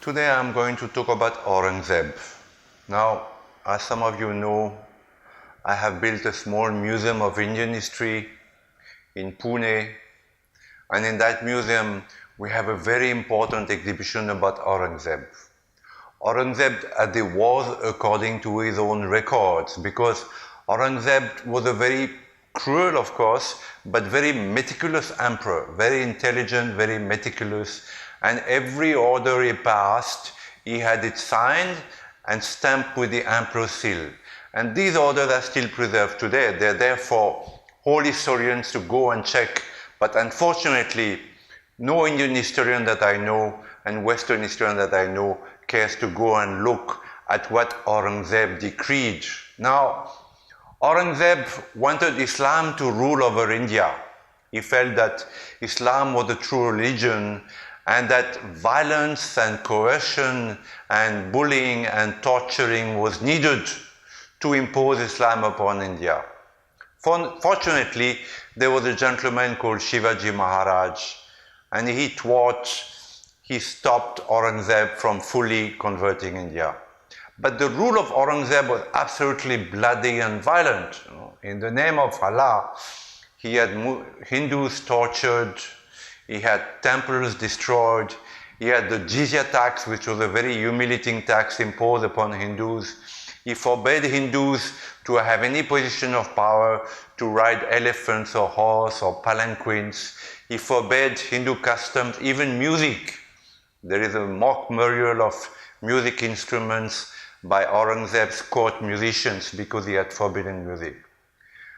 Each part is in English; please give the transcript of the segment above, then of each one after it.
Today I'm going to talk about Aurangzeb. Now, as some of you know, I have built a small museum of Indian history in Pune, and in that museum we have a very important exhibition about Aurangzeb. Aurangzeb was according to his own records, because Aurangzeb was a very cruel, of course, but very meticulous emperor, very intelligent, very meticulous, and every order he passed, he had it signed and stamped with the emperor's seal. And these orders are still preserved today. They're there for all historians to go and check, but unfortunately, no Indian historian that I know and Western historian that I know cares to go and look at what Aurangzeb decreed. Now, Aurangzeb wanted Islam to rule over India. He felt that Islam was the true religion and that violence and coercion and bullying and torturing was needed to impose Islam upon India. Fortunately, there was a gentleman called Shivaji Maharaj, and he stopped Aurangzeb from fully converting India. But the rule of Aurangzeb was absolutely bloody and violent. In the name of Allah, he had Hindus tortured, he had temples destroyed, he had the jizya tax, which was a very humiliating tax imposed upon Hindus. He forbade Hindus to have any position of power, to ride elephants or horse or palanquins. He forbade Hindu customs, even music. There is a mock burial of music instruments by Aurangzeb's court musicians because he had forbidden music.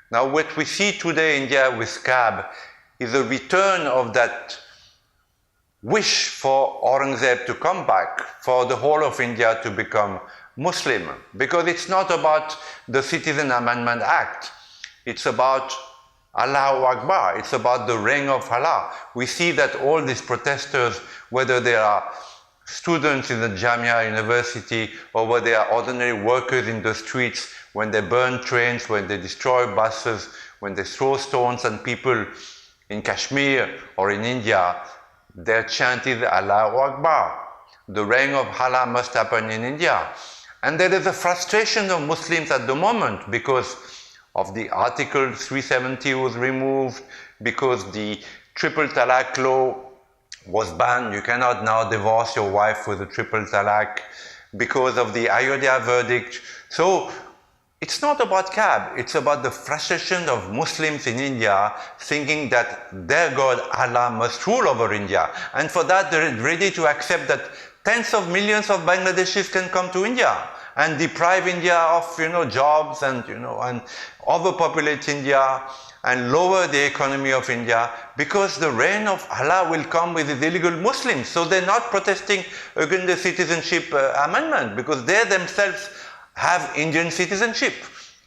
Now what we see today in India with CAB is a return of that wish for Aurangzeb to come back, for the whole of India to become Muslim, because it's not about the Citizen Amendment Act, it's about Allahu Akbar, it's about the reign of Allah. We see that all these protesters, whether they are students in the Jamia University or whether they are ordinary workers in the streets, when they burn trains, when they destroy buses, when they throw stones on people in Kashmir or in India, their chant is Allahu Akbar. The reign of Allah must happen in India. And there is a frustration of Muslims at the moment because of the Article 370 was removed, because the triple talaq law was banned. You cannot now divorce your wife with a triple talaq, because of the Ayodhya verdict. So it's not about CAB, it's about the frustration of Muslims in India thinking that their God Allah must rule over India. And for that they're ready to accept that tens of millions of Bangladeshis can come to India and deprive India of jobs and and overpopulate India and lower the economy of India, because the reign of Allah will come with the illegal Muslims. So they're not protesting against the citizenship amendment because they themselves have Indian citizenship.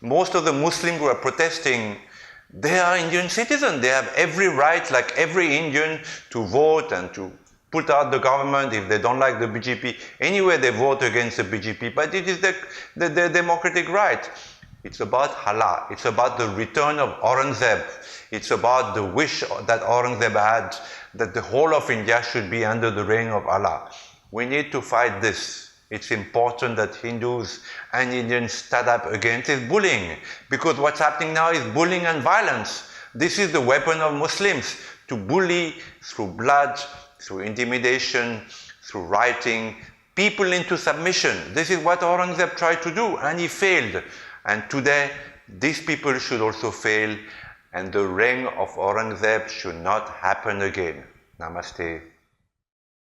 Most of the Muslims who are protesting, they are Indian citizens. They have every right, like every Indian, to vote and to put out the government if they don't like the BJP. Anyway, they vote against the BJP, but it is their democratic right. It's about Allah. It's about the return of Aurangzeb. It's about the wish that Aurangzeb had that the whole of India should be under the reign of Allah. We need to fight this. It's important that Hindus and Indians stand up against this bullying, because what's happening now is bullying and violence. This is the weapon of Muslims, to bully through blood, through intimidation, through writing people into submission. This is what Aurangzeb tried to do, and he failed. And today, these people should also fail, and the reign of Aurangzeb should not happen again. Namaste.